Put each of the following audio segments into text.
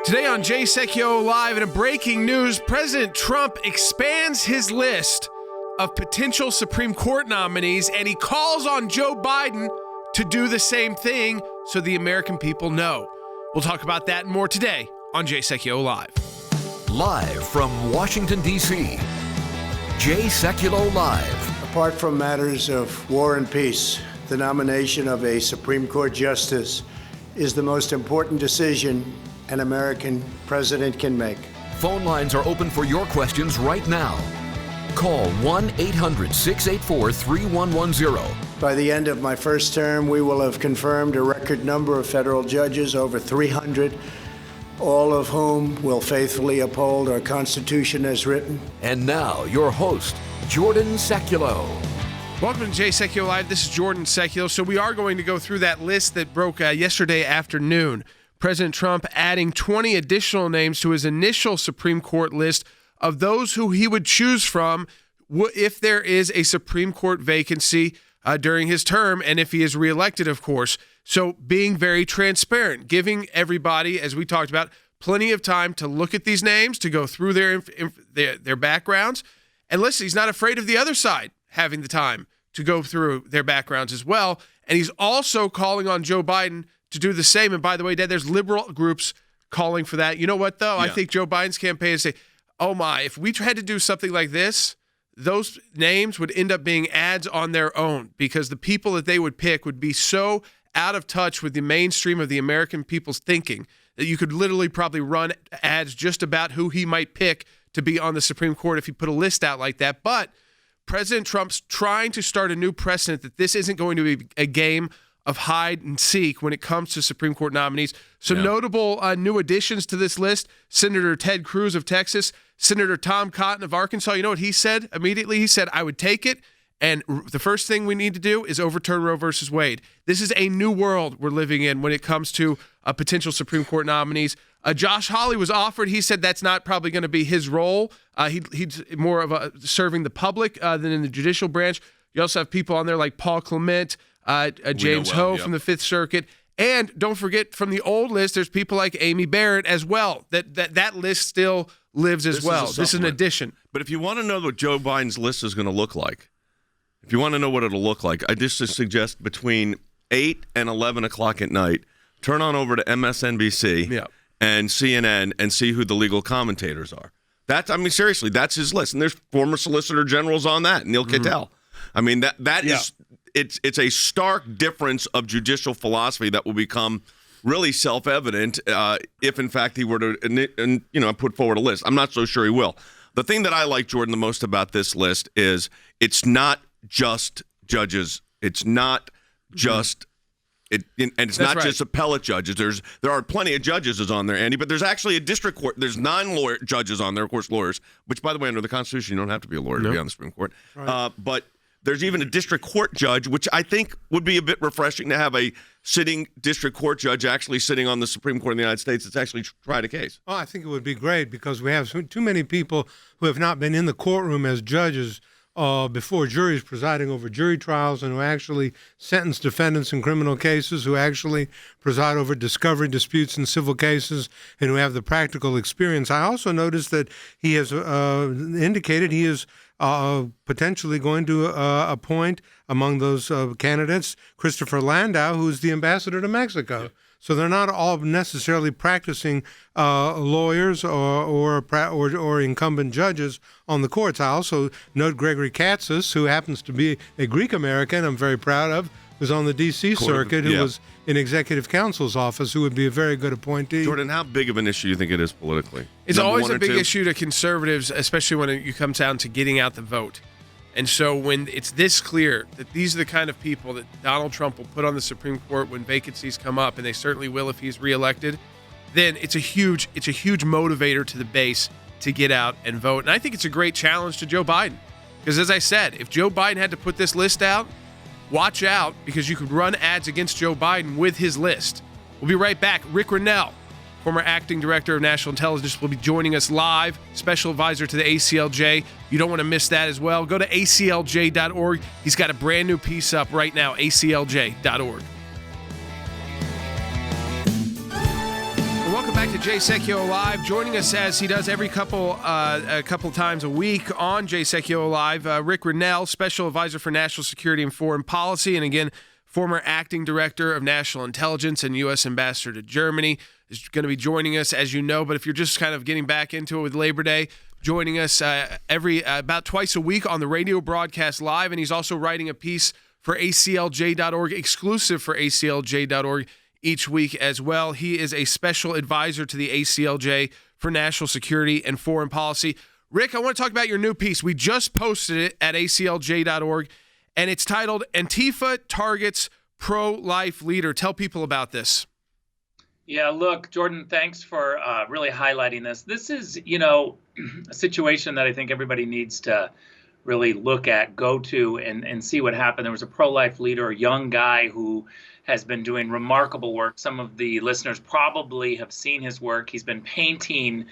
Today on Jay Sekulow Live, in a breaking news, President Trump expands his list of potential Supreme Court nominees, and he calls on Joe Biden to do the same thing so the American people know. We'll talk about that and more today on Jay Sekulow Live. Live from Washington, D.C., Jay Sekulow Live. Apart from matters of war and peace, the nomination of a Supreme Court justice is the most important decision an American president can make. Phone lines are open for your questions right now. Call 1-800-684-3110. By the end of my first term, we will have confirmed a record number of federal judges, over 300, all of whom will faithfully uphold our Constitution as written. And now, your host, Jordan Sekulow. Welcome to Jay Sekulow Live. This is Jordan Sekulow. So we are going to go through that list that broke yesterday afternoon. President Trump adding 20 additional names to his initial Supreme Court list of those who he would choose from if there is a Supreme Court vacancy during his term, and if he is reelected, of course. So being very transparent, giving everybody, as we talked about, plenty of time to look at these names, to go through their backgrounds. And listen, he's not afraid of the other side having the time to go through their backgrounds as well. And he's also calling on Joe Biden to do the same. And by the way, Dad, there's liberal groups calling for that. You know what, though? Yeah. I think Joe Biden's campaign is saying, oh my, if we had to do something like this, those names would end up being ads on their own, because the people that they would pick would be so out of touch with the mainstream of the American people's thinking that you could literally probably run ads just about who he might pick to be on the Supreme Court if he put a list out like that. But President Trump's trying to start a new precedent that this isn't going to be a game of hide and seek when it comes to Supreme Court nominees. Some notable new additions to this list: Senator Ted Cruz of Texas, Senator Tom Cotton of Arkansas. You know what he said immediately? He said, I would take it, and the first thing we need to do is overturn Roe versus Wade. This is a new world we're living in when it comes to potential Supreme Court nominees. Josh Hawley was offered. He said that's not probably going to be his role. He's more of serving the public than in the judicial branch. You also have people on there like Paul Clement, James Ho from the Fifth Circuit. And don't forget, from the old list, there's people like Amy Barrett as well. That list still lives as well. This is an addition. But if you want to know what Joe Biden's list is going to look like, if you want to know what it'll look like, I just suggest between 8 and 11 o'clock at night, turn on over to MSNBC and CNN and see who the legal commentators are. Seriously, that's his list. And there's former Solicitor Generals on that, Neil Cattell. I mean, that is... It's a stark difference of judicial philosophy that will become really self-evident if, in fact, he were to put forward a list. I'm not so sure he will. The thing that I like, Jordan, the most about this list is it's not just judges. It's not just not just appellate judges. There are plenty of judges is on there, Andy, but there's actually a district court. There's 9 lawyer judges on there, of course, lawyers. Which, by the way, under the Constitution, you don't have to be a lawyer to be on the Supreme Court. Right. But there's even a district court judge, which I think would be a bit refreshing to have a sitting district court judge actually sitting on the Supreme Court of the United States that's actually tried a case. Oh, I think it would be great, because we have too many people who have not been in the courtroom as judges before juries presiding over jury trials, and who actually sentence defendants in criminal cases, who actually preside over discovery disputes in civil cases, and who have the practical experience. I also noticed that he has indicated he is potentially going to appoint among those candidates Christopher Landau, who's the ambassador to Mexico. Yeah. So they're not all necessarily practicing lawyers or incumbent judges on the courts. I also note Gregory Katsas, who happens to be a Greek American I'm very proud of, who's on the D.C. circuit, who was in executive counsel's office, who would be a very good appointee. Jordan, how big of an issue do you think it is politically? It's always a big issue to conservatives, especially when it comes down to getting out the vote. And so when it's this clear that these are the kind of people that Donald Trump will put on the Supreme Court when vacancies come up, and they certainly will if he's reelected, then it's a huge motivator to the base to get out and vote. And I think it's a great challenge to Joe Biden. Because as I said, if Joe Biden had to put this list out, watch out, because you could run ads against Joe Biden with his list. We'll be right back. Ric Grenell, former acting director of national intelligence, will be joining us live, special advisor to the ACLJ. You don't want to miss that as well. Go to aclj.org. He's got a brand new piece up right now, aclj.org. Welcome back to Jay Sekulow Live. Joining us as he does every couple times a week on Jay Sekulow Live, Ric Grenell, Special Advisor for National Security and Foreign Policy, and again, former Acting Director of National Intelligence and U.S. Ambassador to Germany, is going to be joining us, as you know. But if you're just kind of getting back into it with Labor Day, joining us about twice a week on the radio broadcast live, and he's also writing a piece for ACLJ.org, exclusive for ACLJ.org, each week as well. He is a special advisor to the ACLJ for National Security and Foreign Policy. Rick, I want to talk about your new piece. We just posted it at ACLJ.org, and it's titled Antifa Targets Pro-Life Leader. Tell people about this. Yeah, look, Jordan, thanks for really highlighting this. This is, a situation that I think everybody needs to really look at, go to, and see what happened. There was a pro-life leader, a young guy who has been doing remarkable work. Some of the listeners probably have seen his work. He's been painting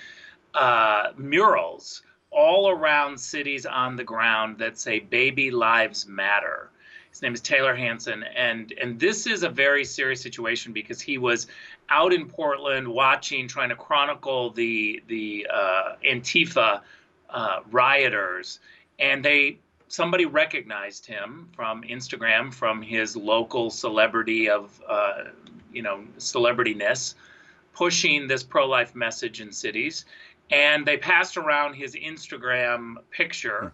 murals all around cities on the ground that say "Baby Lives Matter." His name is Taylor Hansen, and this is a very serious situation because he was out in Portland trying to chronicle the Antifa rioters, and somebody recognized him from Instagram, from his local celebrity of, celebrityness, pushing this pro-life message in cities. And they passed around his Instagram picture,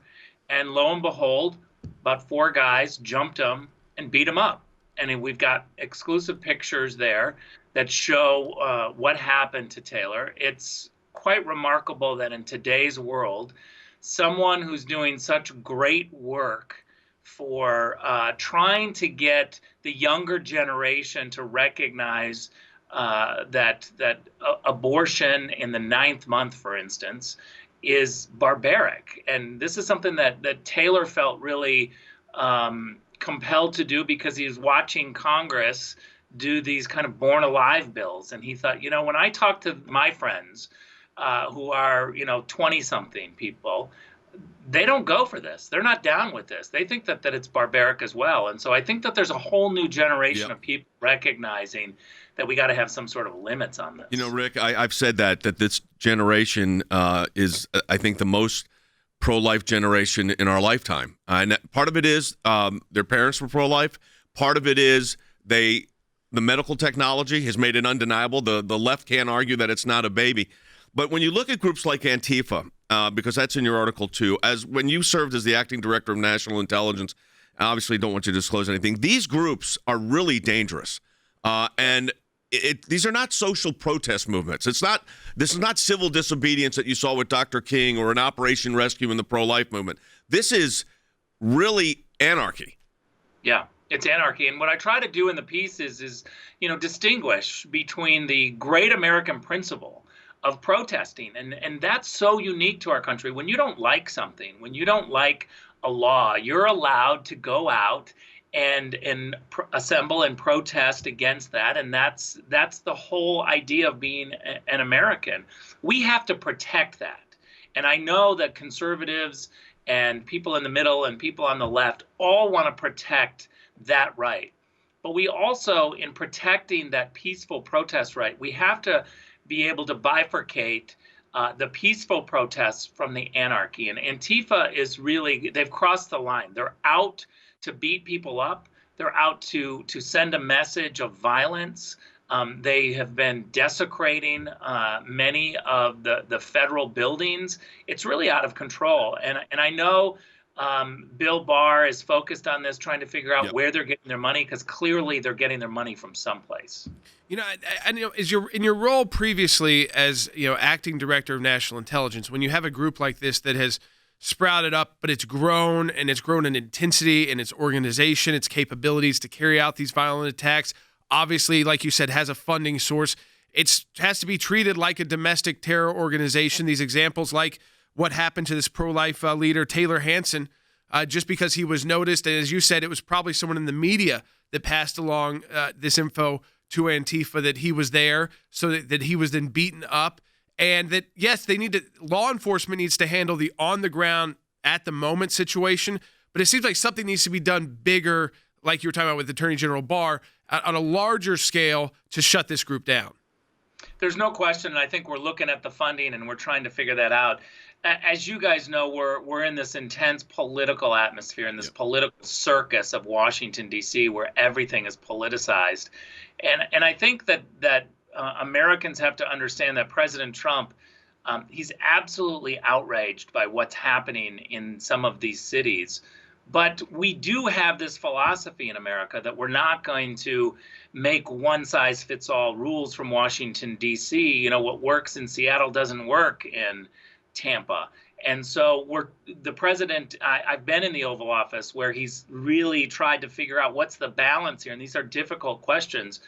and lo and behold, about 4 guys jumped him and beat him up. And we've got exclusive pictures there that show what happened to Taylor. It's quite remarkable that in today's world, someone who's doing such great work for trying to get the younger generation to recognize that abortion in the 9th month, for instance, is barbaric. And this is something that Taylor felt really compelled to do because he was watching Congress do these kind of born alive bills. And he thought, when I talk to my friends who are, 20-something people, they don't go for this. They're not down with this. They think that it's barbaric as well. And so I think that there's a whole new generation of people recognizing that we got to have some sort of limits on this. Rick, I've said that this generation is, I think, the most pro-life generation in our lifetime. And part of it is their parents were pro-life. Part of it is the medical technology has made it undeniable. The left can't argue that it's not a baby. But when you look at groups like Antifa, because that's in your article too, as when you served as the acting director of national intelligence, I obviously don't want you to disclose anything. These groups are really dangerous, and these are not social protest movements. This is not civil disobedience that you saw with Dr. King or an Operation Rescue in the pro-life movement. This is really anarchy. Yeah. It's anarchy. And what I try to do in the piece is distinguish between the great American principle of protesting. And that's so unique to our country. When you don't like something, when you don't like a law, you're allowed to go out and assemble and protest against that. And that's the whole idea of being an American. We have to protect that. And I know that conservatives and people in the middle and people on the left all want to protect that right. But we also, in protecting that peaceful protest right, we have to be able to bifurcate the peaceful protests from the anarchy. And Antifa is really, they've crossed the line. They're out to beat people up. They're out to send a message of violence. They have been desecrating many of the federal buildings. It's really out of control. And I know Bill Barr is focused on this, trying to figure out where they're getting their money, because clearly they're getting their money from someplace. In your role previously as acting director of national intelligence, when you have a group like this that has sprouted up, but it's grown in intensity and its organization, its capabilities to carry out these violent attacks, obviously, like you said, has a funding source. It has to be treated like a domestic terror organization. These examples, like what happened to this pro-life leader, Taylor Hansen, just because he was noticed. And as you said, it was probably someone in the media that passed along this info to Antifa that he was there, so that he was then beaten up. And that, yes, law enforcement needs to handle the on-the-ground, at-the-moment situation, but it seems like something needs to be done bigger, like you were talking about with Attorney General Barr, on a larger scale to shut this group down. There's no question, and I think we're looking at the funding and we're trying to figure that out. As you guys know, we're in this intense political atmosphere, in this political circus of Washington, D.C., where everything is politicized. And I think that Americans have to understand that President Trump, he's absolutely outraged by what's happening in some of these cities. But we do have this philosophy in America that we're not going to make one-size-fits-all rules from Washington, D.C. You know, what works in Seattle doesn't work in Tampa. And so the president, I've been in the Oval Office where he's really tried to figure out what's the balance here. And these are difficult questions.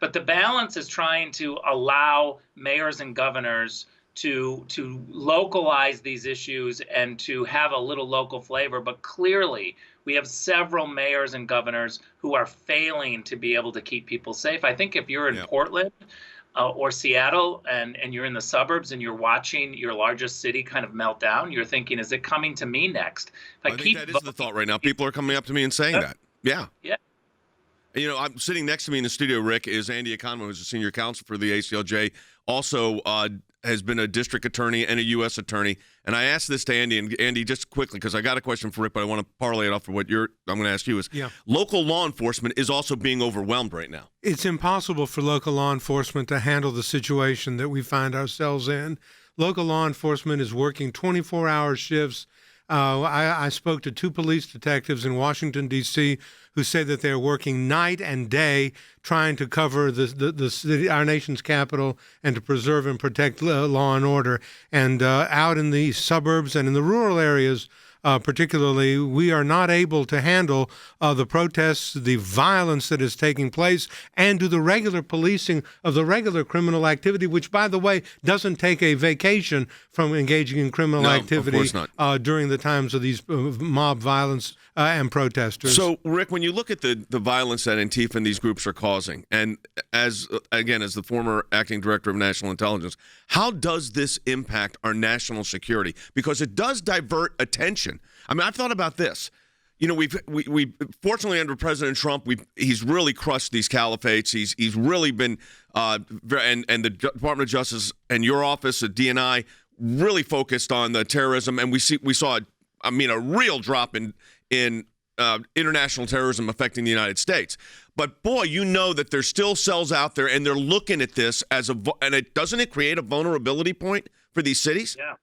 But the balance is trying to allow mayors and governors to localize these issues and to have a little local flavor. But clearly, we have several mayors and governors who are failing to be able to keep people safe. I think if you're in Portland or Seattle and you're in the suburbs and you're watching your largest city kind of melt down, you're thinking, is it coming to me next? I think that is the thought right now. People are coming up to me and saying that. Yeah. Yeah. And, you know, I'm sitting next to me in the studio, Rick, is Andy Economou, who's a senior counsel for the ACLJ, also has been a district attorney and a U.S. attorney. And I asked this to Andy, and Andy, just quickly, because I got a question for Rick, but I want to parlay it off for what I'm going to ask you is, local law enforcement is also being overwhelmed right now. It's impossible for local law enforcement to handle the situation that we find ourselves in. Local law enforcement is working 24-hour shifts. I spoke to 2 police detectives in Washington, D.C., who say that they're working night and day trying to cover the city, our nation's capital, and to preserve and protect law and order. And out in the suburbs and in the rural areas, particularly, we are not able to handle the protests, the violence that is taking place, and do the regular policing of the regular criminal activity, which, by the way, doesn't take a vacation from engaging in criminal activity of course not. During the times of these mob violence and protesters. So, Rick, when you look at the violence that Antifa and these groups are causing, and as the former acting director of national intelligence, how does this impact our national security? Because it does divert attention. I mean, I've thought about this. You know, we fortunately under President Trump, he's really crushed these caliphates. He's really been and the Department of Justice and your office at DNI really focused on the terrorism, and we saw a real drop in international terrorism affecting the United States. But boy, you know that there's still cells out there, and they're looking at this and doesn't it create a vulnerability point for these cities? Yeah.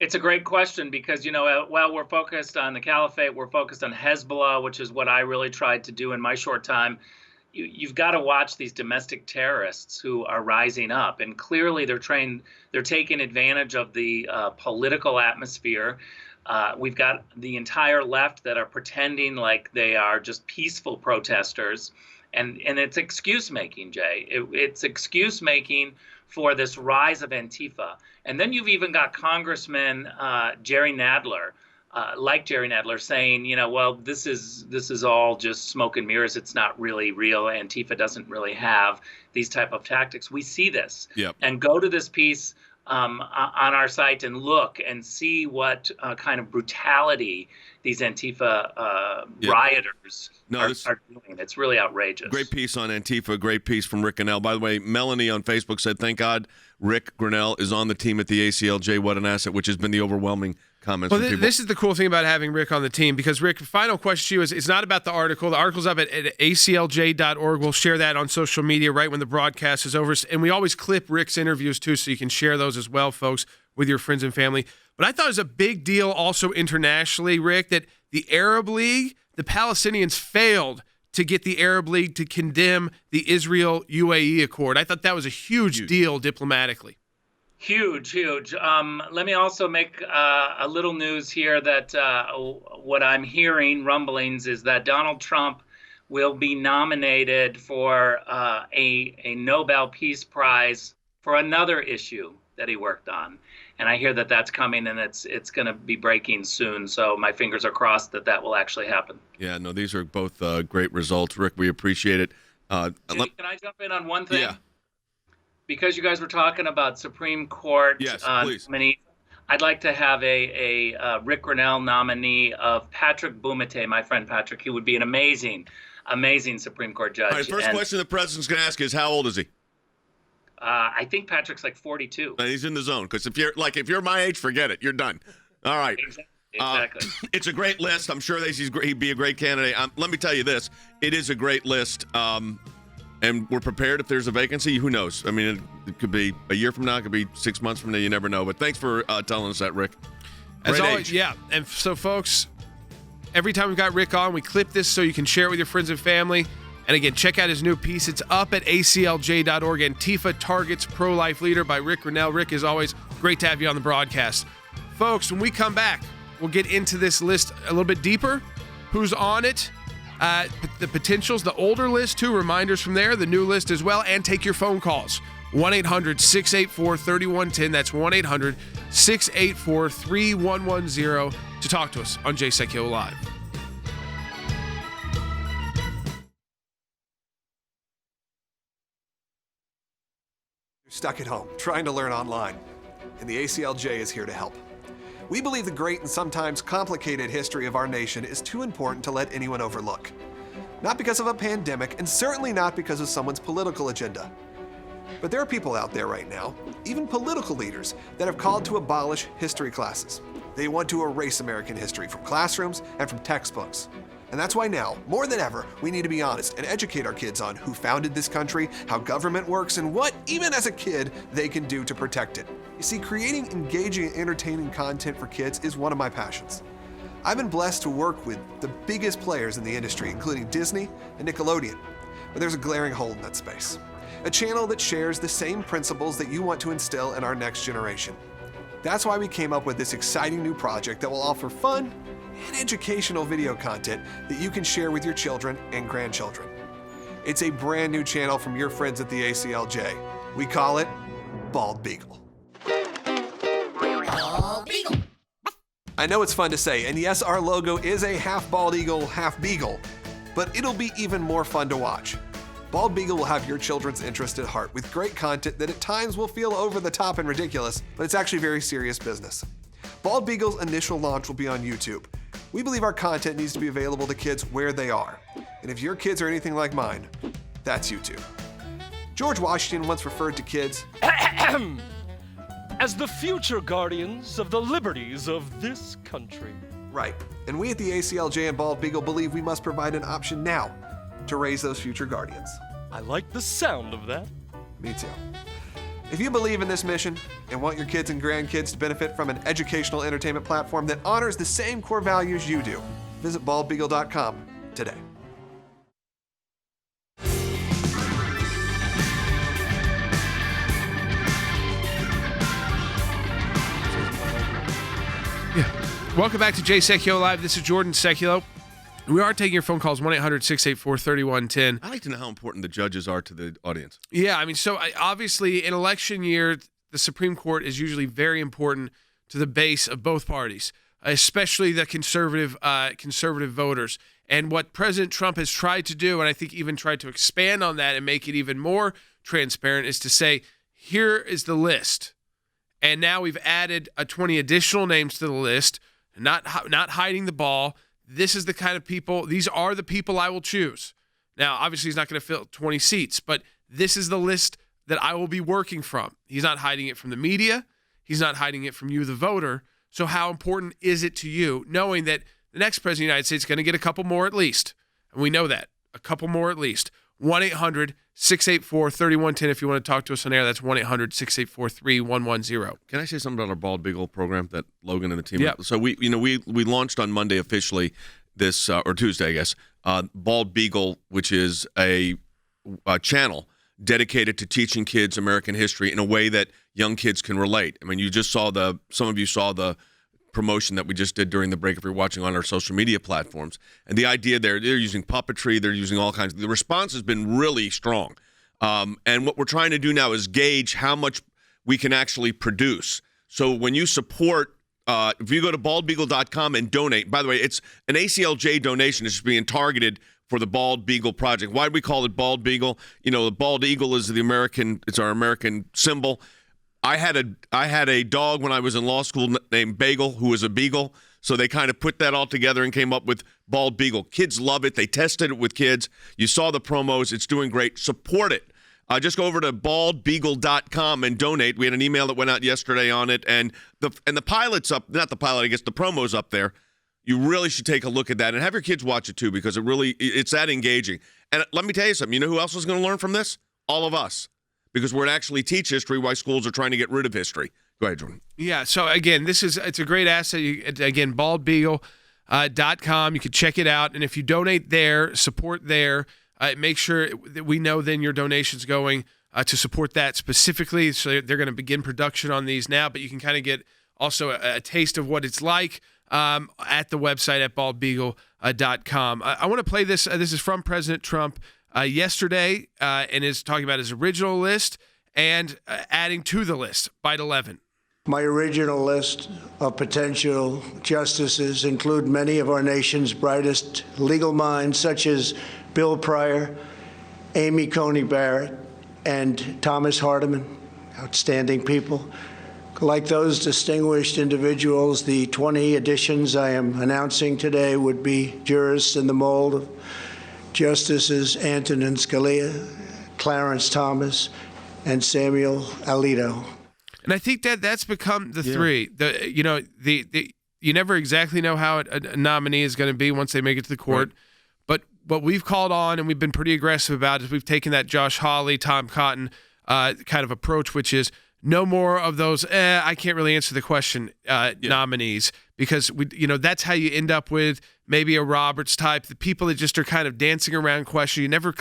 It's a great question because, you know, while we're focused on the caliphate, we're focused on Hezbollah, which is what I really tried to do in my short time. You've got to watch these domestic terrorists who are rising up. And clearly they're taking advantage of the political atmosphere. We've got the entire left that are pretending like they are just peaceful protesters. And it's excuse making, Jay. It's excuse making for this rise of Antifa. And then you've even got Congressman Jerry Nadler, saying, you know, well, this is all just smoke and mirrors. It's not really real. Antifa doesn't really have these type of tactics. We see this. Yep. And go to this piece on our site and look and see what kind of brutality these Antifa rioters are doing. It's really outrageous. Great piece on Antifa, great piece from Ric Grenell. By the way, Melanie on Facebook said, thank God Ric Grenell is on the team at the ACLJ. What an asset, which has been the overwhelming comments from people. This is the cool thing about having Ric on the team, because Ric, final question to you is, it's not about the article. The article's up at aclj.org. We'll share that on social media right when the broadcast is over. And we always clip Ric's interviews too, so you can share those as well, folks, with your friends and family. But I thought it was a big deal also internationally, Ric, that the Arab League, the Palestinians failed to get the Arab League to condemn the Israel-UAE Accord. I thought that was a huge deal diplomatically. Huge. Let me also make a little news here that what I'm hearing rumblings is that Donald Trump will be nominated for a Nobel Peace Prize for another issue that he worked on. And I hear that that's coming, and it's going to be breaking soon. So my fingers are crossed that will actually happen. Yeah, no, these are both great results. Ric, we appreciate it. Can I jump in on one thing? Yeah. Because you guys were talking about Supreme Court nominees, I'd like to have a Ric Grenell nominee of Patrick Bumate, my friend Patrick. He would be an amazing Supreme Court judge. All right, first question the president's going to ask is, how old is he? I think Patrick's like 42. He's in the zone, because if you're my age, forget it. You're done. All right. Exactly. It's a great list. I'm sure he'd be a great candidate. Let me tell you this. It is a great list. And we're prepared if there's a vacancy. Who knows? I mean, it could be a year from now. It could be 6 months from now. You never know. But thanks for telling us that, Rick. As always, yeah. And so, folks, every time we've got Rick on, we clip this so you can share it with your friends and family. And again, check out his new piece. It's up at ACLJ.org. Antifa targets pro-life leader by Ric Grenell. Rick, as always, great to have you on the broadcast. Folks, when we come back, we'll get into this list a little bit deeper. Who's on it? The potentials, the older list, too. Reminders from there, the new list as well, and take your phone calls. 1-800-684-3110. That's 1-800-684-3110 to talk to us on Jay Sekulow Live. You're stuck at home, trying to learn online, and the ACLJ is here to help. We believe the great and sometimes complicated history of our nation is too important to let anyone overlook. Not because of a pandemic, and certainly not because of someone's political agenda. But there are people out there right now, even political leaders, that have called to abolish history classes. They want to erase American history from classrooms and from textbooks. And that's why now, more than ever, we need to be honest and educate our kids on who founded this country, how government works, and what, even as a kid, they can do to protect it. You see, creating engaging and entertaining content for kids is one of my passions. I've been blessed to work with the biggest players in the industry, including Disney and Nickelodeon. But there's a glaring hole in that space. A channel that shares the same principles that you want to instill in our next generation. That's why we came up with this exciting new project that will offer fun and educational video content that you can share with your children and grandchildren. It's a brand new channel from your friends at the ACLJ. We call it Bald Beagle. I know it's fun to say, and yes, our logo is a half bald eagle, half beagle, but it'll be even more fun to watch. Bald Beagle will have your children's interest at heart with great content that at times will feel over the top and ridiculous, but it's actually very serious business. Bald Beagle's initial launch will be on YouTube. We believe our content needs to be available to kids where they are. And if your kids are anything like mine, that's YouTube. George Washington once referred to kids as the future guardians of the liberties of this country. Right. And we at the ACLJ and Bald Beagle believe we must provide an option now to raise those future guardians. I like the sound of that. Me too. If you believe in this mission and want your kids and grandkids to benefit from an educational entertainment platform that honors the same core values you do, visit baldbeagle.com today. Welcome back to Jay Sekulow Live. This is Jordan Sekulow. We are taking your phone calls, 1-800-684-3110. I'd like to know how important the judges are to the audience. Yeah, I mean, so obviously in election year, the Supreme Court is usually very important to the base of both parties, especially the conservative voters. And what President Trump has tried to do, and I think even tried to expand on that and make it even more transparent, is to say, here is the list. And now we've added 20 additional names to the list, not hiding the ball. This is the kind of people, these are the people I will choose. Now, obviously, he's not going to fill 20 seats, but this is the list that I will be working from. He's not hiding it from the media. He's not hiding it from you, the voter. So how important is it to you, knowing that the next president of the United States is going to get a couple more at least? And we know that, a couple more at least. 1-800-684-3110 if you want to talk to us on air. That's 1-800-684-3110. Can I say something about our Bald Beagle program that Logan and the team? Yep. So we launched on Monday officially this or Tuesday, I guess. Bald Beagle, which is a channel dedicated to teaching kids American history in a way that young kids can relate. I mean, you just saw some of you saw the promotion that we just did during the break if you're watching on our social media platforms. And the idea they're using puppetry, they're using all kinds of, the response has been really strong. And what we're trying to do now is gauge how much we can actually produce. So when you support, if you go to baldbeagle.com and donate, by the way, it's an ACLJ donation is being targeted for the Bald Beagle Project. Why do we call it Bald Beagle? You know, the bald eagle is it's our American symbol. I had a dog when I was in law school named Bagel, who was a beagle. So they kind of put that all together and came up with Bald Beagle. Kids love it. They tested it with kids. You saw the promos. It's doing great. Support it. Just go over to baldbeagle.com and donate. We had an email that went out yesterday on it, and the pilot's up, not the pilot, I guess the promo's up there. You really should take a look at that and have your kids watch it too, because it's that engaging. And let me tell you something. You know who else is going to learn from this? All of us, because we're going to actually teach history why schools are trying to get rid of history. Go ahead, Jordan. Yeah, so again, it's a great asset. Again, baldbeagle.com. You can check it out. And if you donate there, support there, make sure that we know then your donation's going to support that specifically. So they're going to begin production on these now, but you can kind of get also a taste of what it's like at the website at baldbeagle.com. I want to play this. This is from President Trump yesterday, and is talking about his original list and adding to the list. Bite 11. My original list of potential justices include many of our nation's brightest legal minds, such as Bill Pryor, Amy Coney Barrett, and Thomas Hardiman, outstanding people. Like those distinguished individuals, the 20 additions I am announcing today would be jurists in the mold of Justices Antonin Scalia, Clarence Thomas, and Samuel Alito. And I think that's become the three. You never exactly know how a nominee is going to be once they make it to the court. Right. But what we've called on and we've been pretty aggressive about is we've taken that Josh Hawley, Tom Cotton kind of approach, which is no more of those, I can't really answer the question nominees, because that's how you end up with maybe a Roberts type, the people that just are kind of dancing around questions. You never,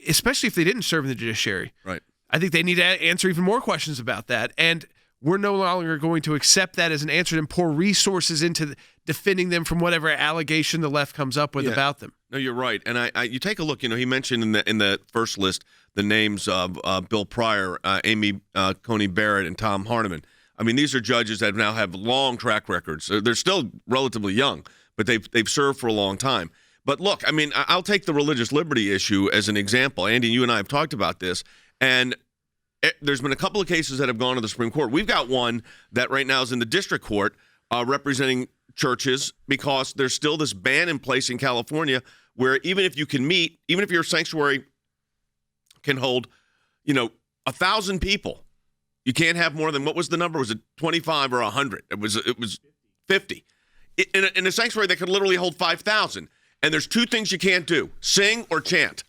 especially if they didn't serve in the judiciary. Right. I think they need to answer even more questions about that. And we're no longer going to accept that as an answer and pour resources into defending them from whatever allegation the left comes up with about them. No, you're right. And you take a look, he mentioned in the first list the names of Bill Pryor, Amy Coney Barrett, and Tom Hardiman. I mean, these are judges that now have long track records. They're still relatively young, but they've served for a long time. But look, I mean, I'll take the religious liberty issue as an example. Andy, you and I have talked about this, and there's been a couple of cases that have gone to the Supreme Court. We've got one that right now is in the district court representing churches, because there's still this ban in place in California where even if you can meet, even if your sanctuary can hold, 1,000 people, you can't have more than, what was the number? Was it 25 or 100? It was 50. In a sanctuary that could literally hold 5,000. And there's two things you can't do: sing or chant.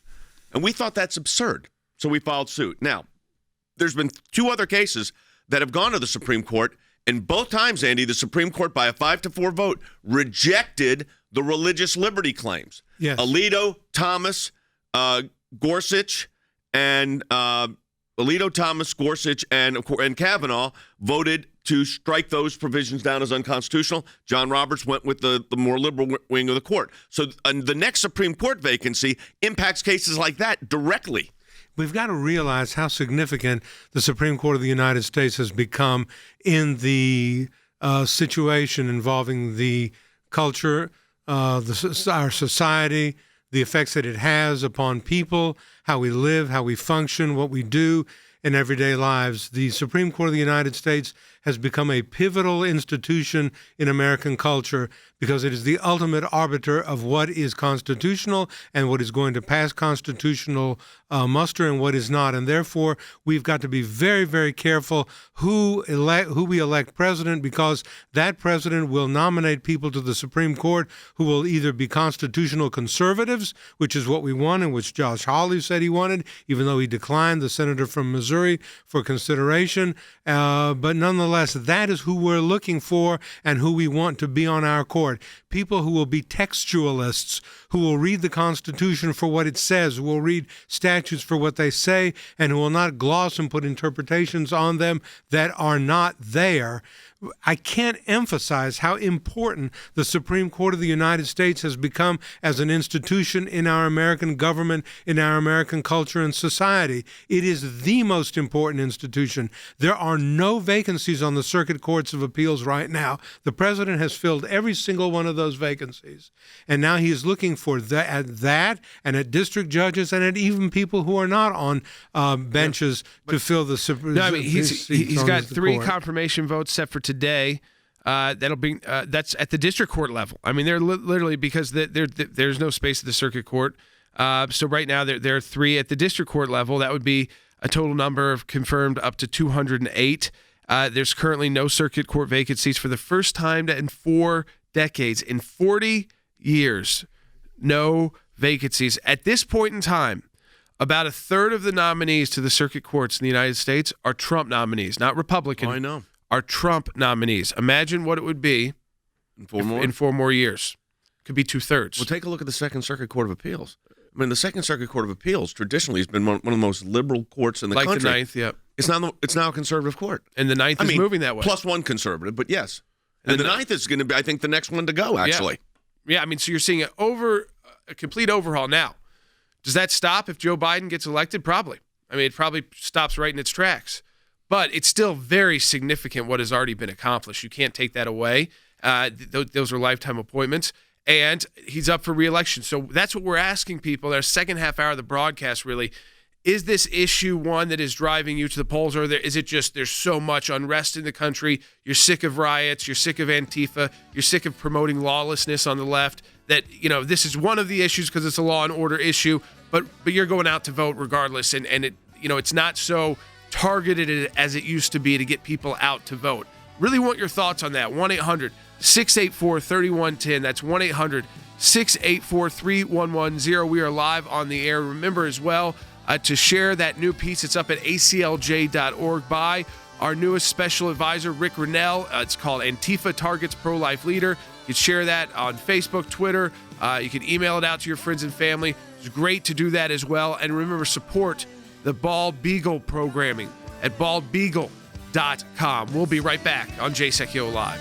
And we thought that's absurd, so we filed suit. Now, there's been two other cases that have gone to the Supreme Court, and both times, Andy, the Supreme Court, by a 5-4 vote, rejected the religious liberty claims. Yes. Alito, Thomas, Gorsuch, and Kavanaugh voted to strike those provisions down as unconstitutional. John Roberts went with the more liberal wing of the court. So the next Supreme Court vacancy impacts cases like that directly. We've got to realize how significant the Supreme Court of the United States has become in the situation involving the culture, our society, the effects that it has upon people, how we live, how we function, what we do in everyday lives. The Supreme Court of the United States has become a pivotal institution in American culture because it is the ultimate arbiter of what is constitutional and what is going to pass constitutional muster and what is not. And therefore, we've got to be very, very careful who we elect president, because that president will nominate people to the Supreme Court who will either be constitutional conservatives, which is what we want and which Josh Hawley said he wanted, even though he declined the senator from Missouri for consideration. But nonetheless, that is who we're looking for and who we want to be on our court. People who will be textualists, who will read the Constitution for what it says, who will read statutes for what they say, and who will not gloss and put interpretations on them that are not there. I can't emphasize how important the Supreme Court of the United States has become as an institution in our American government, in our American culture and society. It is the most important institution. There are no vacancies on the circuit courts of appeals right now. The president has filled every single one of those vacancies. And now he is looking for that and at district judges and at even people who are not on benches to fill the Supreme Court. No, I mean, he's got 3 confirmation votes set for today. That'll be that's at the district court level. I mean, they're literally, because there's no space at the circuit court. So right now there are 3 at the district court level. That would be a total number of confirmed up to 208. There's currently no circuit court vacancies for the first time in 4 decades. In 40 years, no vacancies. At this point in time, about a third of the nominees to the circuit courts in the United States are Trump nominees, not Republican. I know. Are Trump nominees. Imagine what it would be in 4 more years. Could be 2/3. Well, take a look at the Second Circuit Court of Appeals. I mean, the Second Circuit Court of Appeals traditionally has been one of the most liberal courts in the country. Like the Ninth, yeah. It's now a conservative court. And the Ninth is moving that way. Plus 1 conservative, but yes. And the Ninth is going to be, I think, the next one to go, actually. Yeah, I mean, so you're seeing a complete overhaul now. Does that stop if Joe Biden gets elected? Probably. I mean, it probably stops right in its tracks. But it's still very significant what has already been accomplished. You can't take that away. Those are lifetime appointments. And he's up for re-election. So that's what we're asking people. Our second half hour of the broadcast, really, is this issue one that is driving you to the polls, or is it just there's so much unrest in the country, you're sick of riots, you're sick of Antifa, you're sick of promoting lawlessness on the left, that, this is one of the issues because it's a law and order issue, but you're going out to vote regardless, and it, it's not so targeted as it used to be to get people out to vote. Really want your thoughts on that. 1-800-684-3110. That's 1-800-684-3110. We are live on the air. Remember as well to share that new piece. It's up at ACLJ.org by our newest special advisor, Ric Grenell. It's called Antifa Targets Pro-Life Leader. You can share that on Facebook, Twitter. You can email it out to your friends and family. It's great to do that as well. And remember, support the Bald Beagle programming at baldbeagle.com. We'll be right back on Jay Sekulow Live.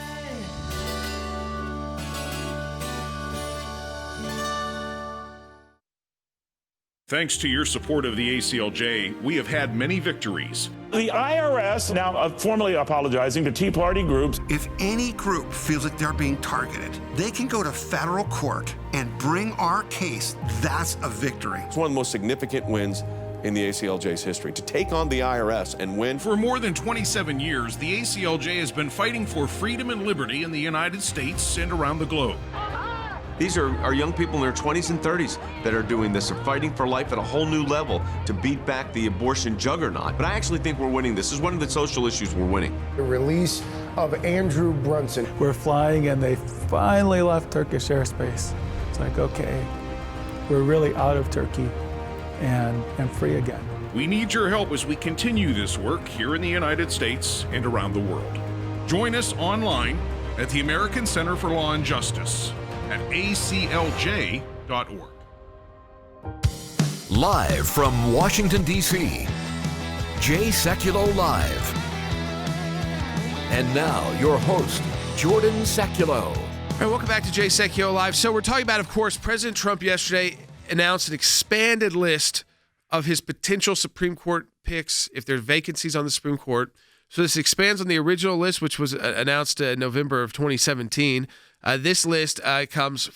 Thanks to your support of the ACLJ, we have had many victories. The IRS now formally apologizing to Tea Party groups. If any group feels that they're being targeted, they can go to federal court and bring our case. That's a victory. It's one of the most significant wins in the ACLJ's history, to take on the IRS and win. For more than 27 years, the ACLJ has been fighting for freedom and liberty in the United States and around the globe. These are young people in their 20s and 30s that are doing this. They're fighting for life at a whole new level to beat back the abortion juggernaut. But I actually think we're winning this. This is one of the social issues we're winning. The release of Andrew Brunson. We're flying and they finally left Turkish airspace. It's like, okay, we're really out of Turkey and free again. We need your help as we continue this work here in the United States and around the world. Join us online at the American Center for Law and Justice at aclj.org. Live from Washington, D.C., Jay Sekulow Live. And now, your host, Jordan Sekulow. All right, welcome back to Jay Sekulow Live. So we're talking about, of course, President Trump yesterday announced an expanded list of his potential Supreme Court picks if there are vacancies on the Supreme Court. So this expands on the original list, which was announced in November of 2017. This list comes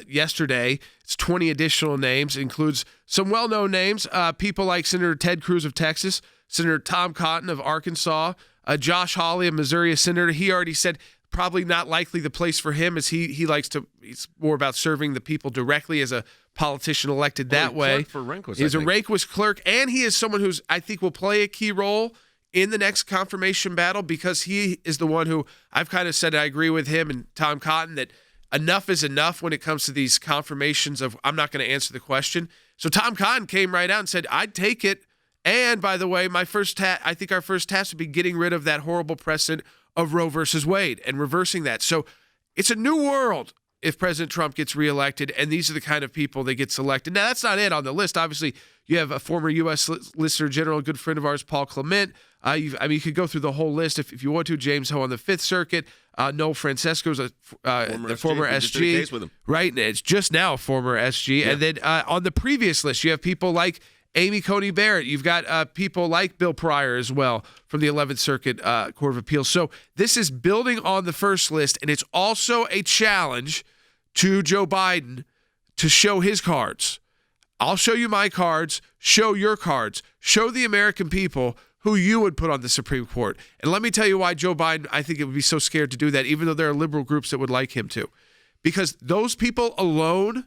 yesterday. It's 20 additional names. It includes some well-known names, people like Senator Ted Cruz of Texas, Senator Tom Cotton of Arkansas, Josh Hawley, a Missouri senator. He already said probably not likely the place for him, as he likes to. He's more about serving the people directly as a politician elected that way. For Rehnquist, he's a Rehnquist clerk, and he is someone who's I think will play a key role in the next confirmation battle, because he is the one who I've kind of said I agree with him and Tom Cotton that enough is enough when it comes to these confirmations of I'm not going to answer the question. So Tom Cotton came right out and said, I'd take it. And by the way, I think our first task would be getting rid of that horrible precedent of Roe versus Wade and reversing that. So it's a new world if President Trump gets reelected, and these are the kind of people that get selected. Now, that's not it on the list. Obviously, you have a former U.S. Solicitor General, a good friend of ours, Paul Clement. You could go through the whole list if you want to. James Ho on the Fifth Circuit. Noel Francesco's a former SG. With him. Right, and it's just now a former SG. Yeah. And then on the previous list, you have people like Amy Coney Barrett. You've got people like Bill Pryor as well from the 11th Circuit Court of Appeals. So this is building on the first list, and it's also a challenge to Joe Biden to show his cards. I'll show you my cards, show your cards, show the American people who you would put on the Supreme Court. And let me tell you why Joe Biden, I think it would be so scared to do that, even though there are liberal groups that would like him to. Because those people alone,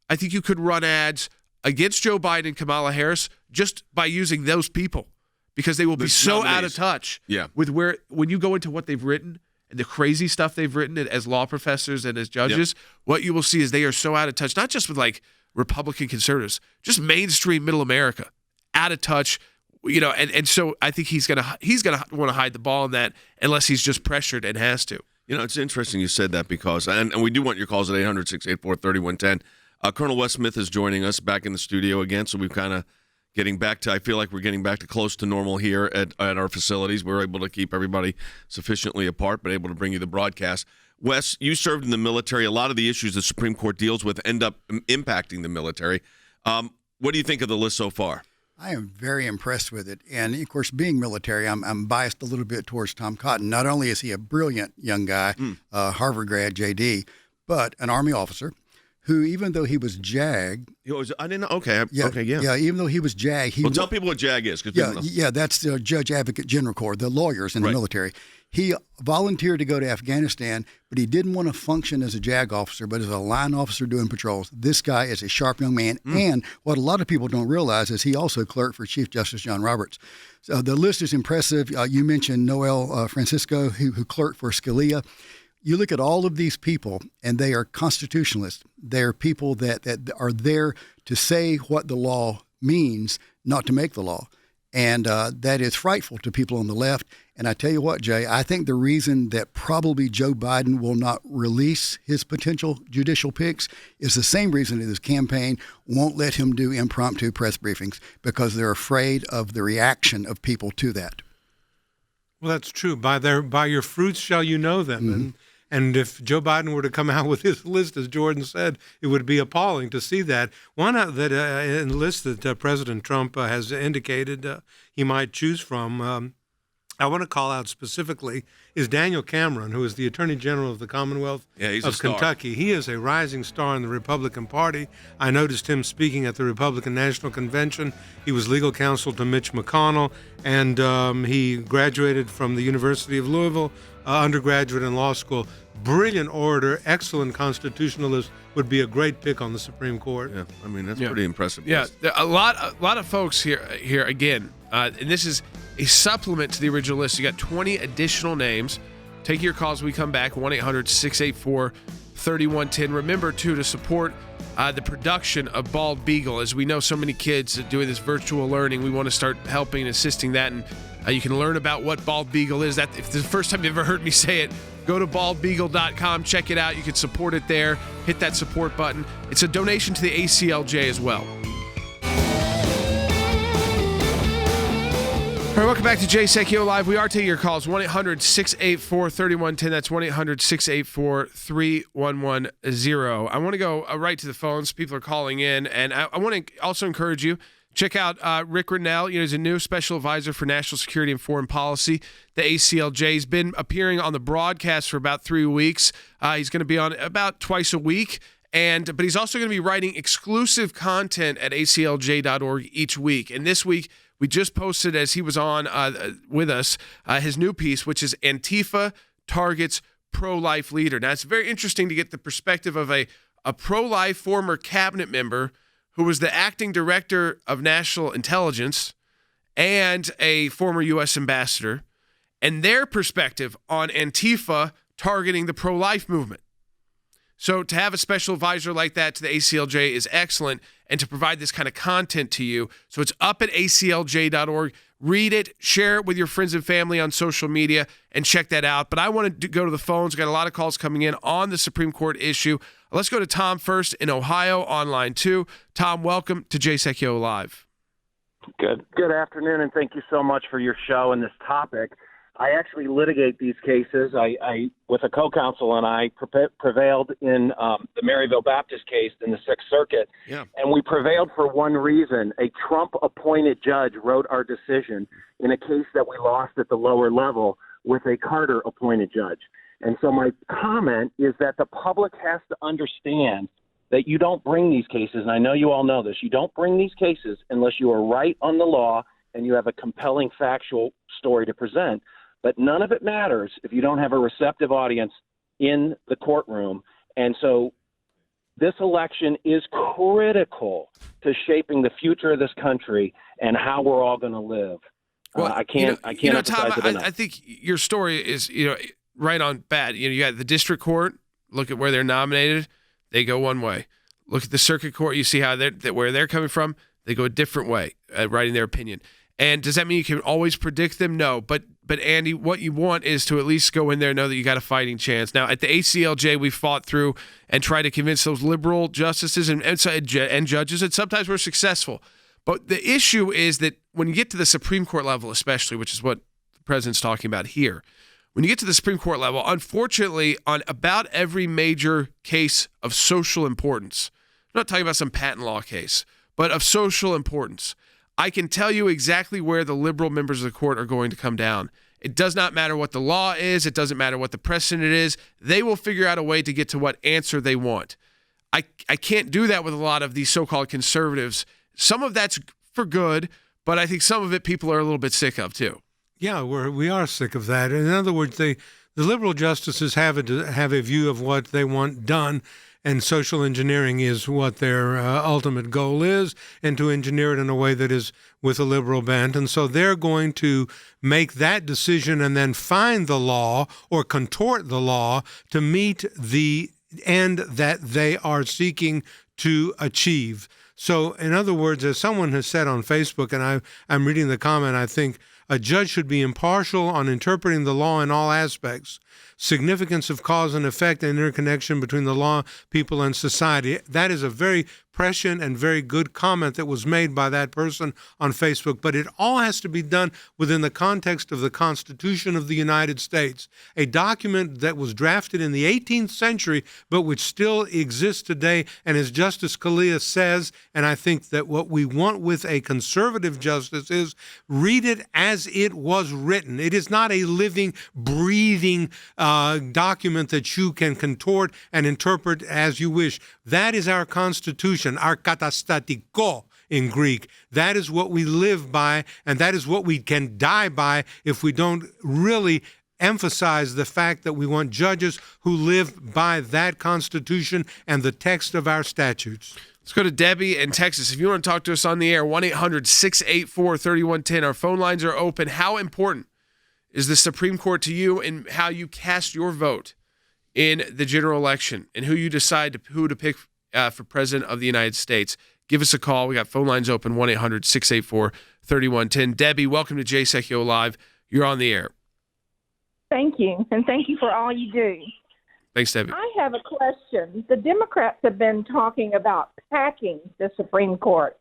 I think you could run ads against Joe Biden and Kamala Harris just by using those people, because they will be so out of touch with when you go into what they've written and the crazy stuff they've written as law professors and as judges, what you will see is they are so out of touch, not just with like Republican conservatives, just mainstream middle America, out of touch, and so I think he's gonna want to hide the ball in that unless he's just pressured and has to. It's interesting you said that because, and we do want your calls at 800-684-3110. Colonel Wes Smith is joining us back in the studio again, so we've kind of I feel like we're getting back to close to normal here at our facilities. We're able to keep everybody sufficiently apart, but able to bring you the broadcast. Wes, you served in the military. A lot of the issues the Supreme Court deals with end up impacting the military. What do you think of the list so far? I am very impressed with it. And, of course, being military, I'm biased a little bit towards Tom Cotton. Not only is he a brilliant young guy, Harvard grad, JD, but an Army officer who, even though he was JAG. I didn't know. Okay. Yeah, even though he was JAG. Tell people what JAG is. That's the Judge Advocate General Corps, the lawyers in the military. He volunteered to go to Afghanistan, but he didn't want to function as a JAG officer, but as a line officer doing patrols. This guy is a sharp young man. And what a lot of people don't realize is he also clerked for Chief Justice John Roberts. So the list is impressive. You mentioned Noel Francisco, who clerked for Scalia. You look at all of these people, and they are constitutionalists. They're people that are there to say what the law means, not to make the law. And that is frightful to people on the left. And I tell you what, Jay, I think the reason that probably Joe Biden will not release his potential judicial picks is the same reason that his campaign won't let him do impromptu press briefings, because they're afraid of the reaction of people to that. Well, that's true. By your fruits shall you know them. Mm-hmm. And if Joe Biden were to come out with his list, as Jordan said, it would be appalling to see that. One list that President Trump has indicated he might choose from, I want to call out specifically, is Daniel Cameron, who is the Attorney General of the Commonwealth of Kentucky. He is a rising star in the Republican Party. I noticed him speaking at the Republican National Convention. He was legal counsel to Mitch McConnell, and he graduated from the University of Louisville, undergraduate in law school. Brilliant orator, excellent constitutionalist, would be a great pick on the Supreme Court. Yeah, I mean, that's pretty impressive. Yeah, a lot of folks here again, and this is a supplement to the original list. You got 20 additional names. Take your calls when we come back, 1-800-684-3110. Remember, too, to support the production of Bald Beagle. As we know so many kids doing this virtual learning, we want to start helping and assisting that. And you can learn about what Bald Beagle is. If it's the first time you've ever heard me say it, go to baldbeagle.com, check it out. You can support it there. Hit that support button. It's a donation to the ACLJ as well. All right, welcome back to Jay Sekulow Live. We are taking your calls, 1-800-684-3110. That's 1-800-684-3110. I want to go right to the phones. People are calling in, and I want to also encourage you, check out Ric Grenell. He's a new special advisor for national security and foreign policy. The ACLJ. He's been appearing on the broadcast for about 3 weeks. He's going to be on about twice a week. But he's also going to be writing exclusive content at aclj.org each week. And this week, we just posted, as he was on with us, his new piece, which is Antifa Targets Pro-Life Leader. Now, it's very interesting to get the perspective of a pro-life former cabinet member who was the acting director of national intelligence and a former U.S. ambassador, and their perspective on Antifa targeting the pro-life movement. So to have a special advisor like that to the ACLJ is excellent, and to provide this kind of content to you. So it's up at aclj.org. Read it, share it with your friends and family on social media, and check that out. But I want to go to the phones. We've got a lot of calls coming in on the Supreme Court issue. Let's go to Tom first in Ohio on line 2. Tom, welcome to Jay Sekulow Live. Good afternoon, and thank you so much for your show and this topic. I actually litigate these cases. I with a co-counsel, and I prevailed in the Maryville Baptist case in the Sixth Circuit. Yeah. And we prevailed for one reason. A Trump-appointed judge wrote our decision in a case that we lost at the lower level with a Carter-appointed judge. And so my comment is that the public has to understand that you don't bring these cases, and I know you all know this, you don't bring these cases unless you are right on the law and you have a compelling factual story to present. But none of it matters if you don't have a receptive audience in the courtroom. And so This election is critical to shaping the future of this country and how we're all going to live. Well, I can't Tom, emphasize it enough. I think your story is, right on bad. You got the district court. Look at where they're nominated. They go one way. Look at the circuit court. You see how where they're coming from. They go a different way, writing their opinion. And does that mean you can always predict them? No. But Andy, what you want is to at least go in there and know that you got a fighting chance. Now, at the ACLJ, we fought through and tried to convince those liberal justices and judges, and sometimes we're successful. But the issue is that when you get to the Supreme Court level, especially, which is what the president's talking about here, when you get to the Supreme Court level, unfortunately, on about every major case of social importance, I'm not talking about some patent law case, but of social importance, I can tell you exactly where the liberal members of the court are going to come down. It does not matter what the law is. It doesn't matter what the precedent is. They will figure out a way to get to what answer they want. I can't do that with a lot of these so-called conservatives. Some of that's for good, but I think some of it people are a little bit sick of too. Yeah, we are sick of that. In other words, the liberal justices have a view of what they want done, and social engineering is what their ultimate goal is, and to engineer it in a way that is with a liberal bent. And so they're going to make that decision and then find the law or contort the law to meet the end that they are seeking to achieve. So, in other words, as someone has said on Facebook, and I'm reading the comment, I think a judge should be impartial on interpreting the law in all aspects. Significance of cause and effect and interconnection between the law, people, and society. That is a very prescient and very good comment that was made by that person on Facebook, but it all has to be done within the context of the Constitution of the United States, a document that was drafted in the 18th century, but which still exists today. And as Justice Scalia says, and I think that what we want with a conservative justice is read it as it was written. It is not a living, breathing document that you can contort and interpret as you wish. That is our Constitution, our katastatiko in Greek. That is what we live by, and that is what we can die by if we don't really emphasize the fact that we want judges who live by that Constitution and the text of our statutes. Let's go to Debbie in Texas. If you want to talk to us on the air, 1-800-684-3110. Our phone lines are open. How important is the Supreme Court to you and how you cast your vote in the general election and who you decide who to pick for President of the United States? Give us a call. We got phone lines open, 1-800-684-3110. Debbie, welcome to Jay Sekulow Live. You're on the air. Thank you, and thank you for all you do. Thanks, Debbie. I have a question. The Democrats have been talking about packing the Supreme Court.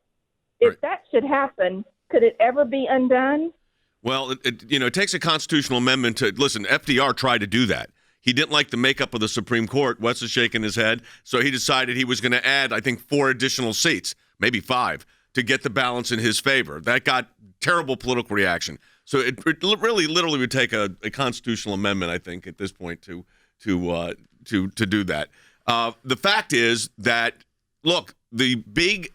If that should happen, could it ever be undone? Well, it takes a constitutional amendment to – listen, FDR tried to do that. He didn't like the makeup of the Supreme Court. Wes is shaking his head. So he decided he was going to add, I think, 4 additional seats, maybe 5, to get the balance in his favor. That got terrible political reaction. So it really literally would take a constitutional amendment, I think, at this point to do that. The fact is that, look, the big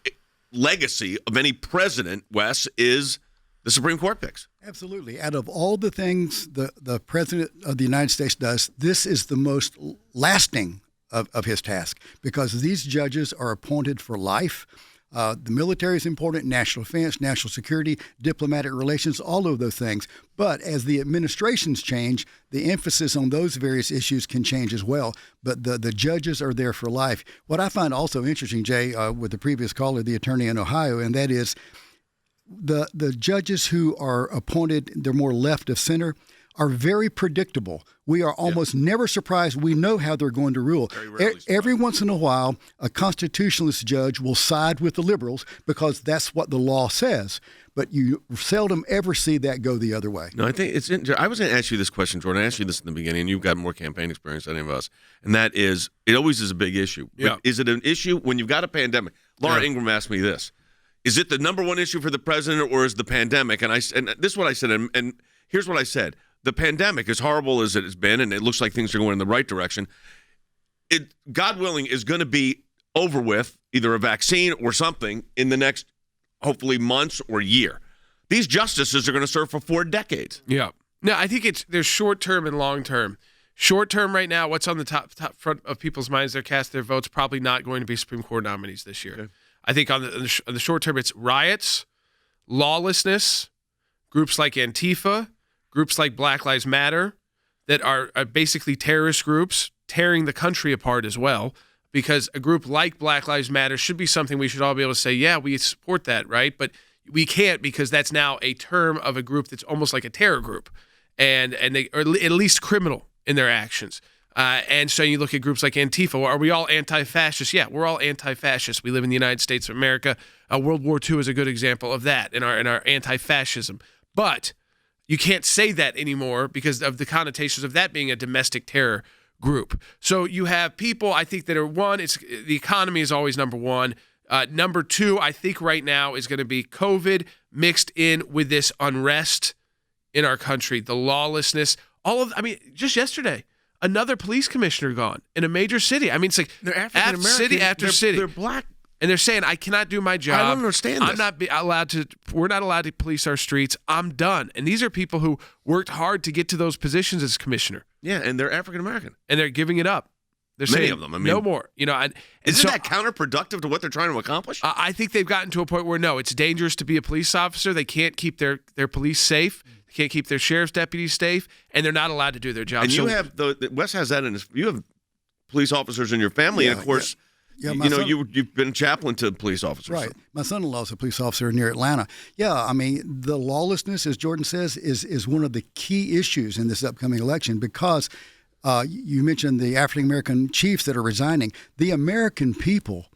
legacy of any president, Wes, is the Supreme Court picks. Absolutely. Out of all the things the President of the United States does, this is the most lasting of his task because these judges are appointed for life. The military is important, national defense, national security, diplomatic relations, all of those things. But as the administrations change, the emphasis on those various issues can change as well. But the judges are there for life. What I find also interesting, Jay, with the previous caller, the attorney in Ohio, and that is the judges who are appointed, they're more left of center, are very predictable. We are almost never surprised. We know how they're going to rule. Every once in a while, a constitutionalist judge will side with the liberals because that's what the law says. But you seldom ever see that go the other way. No, I think it's interesting. I was going to ask you this question, Jordan. I asked you this in the beginning, and you've got more campaign experience than any of us. And that is, it always is a big issue. But is it an issue when you've got a pandemic? Laura Ingraham asked me this. Is it the number one issue for the president or is the pandemic? And this is what I said, and here's what I said. The pandemic, as horrible as it has been, and it looks like things are going in the right direction, it, God willing, is going to be over with, either a vaccine or something, in the next, hopefully, months or year. These justices are going to serve for 4 decades. Yeah. No, I think there's short-term and long-term. Short term right now, what's on the top front of people's minds? They're cast their votes. Probably not going to be Supreme Court nominees this year. Okay. I think on the short term, it's riots, lawlessness, groups like Antifa, groups like Black Lives Matter that are basically terrorist groups tearing the country apart as well. Because a group like Black Lives Matter should be something we should all be able to say, yeah, we support that, right? But we can't because that's now a term of a group that's almost like a terror group, and they are at least criminal in their actions. And so you look at groups like Antifa. Are we all anti-fascist? Yeah, we're all anti-fascist. We live in the United States of America. World War II is a good example of that in our anti-fascism. But you can't say that anymore because of the connotations of that being a domestic terror group. So you have people, I think, that are one, it's the economy is always number one. Number two, I think right now is going to be COVID mixed in with this unrest in our country, the lawlessness, just yesterday, another police commissioner gone in a major city. I mean, it's like they're African American, city after city. They're black. And they're saying, I cannot do my job. I don't understand this. We're not allowed to police our streets. I'm done. And these are people who worked hard to get to those positions as commissioner. Yeah, and they're African American. And they're giving it up. They're Many saying, of them. I mean, no more. Isn't that counterproductive to what they're trying to accomplish? I think they've gotten to a point where, no, it's dangerous to be a police officer. They can't keep their police safe. They can't keep their sheriff's deputies safe. And they're not allowed to do their job. And you have, Wes has that in his, you have police officers in your family. And, of course, you've been chaplain to police officers. Right. My son-in-law is a police officer near Atlanta. Yeah, I mean, the lawlessness, as Jordan says, is one of the key issues in this upcoming election because you mentioned the African-American chiefs that are resigning. The American people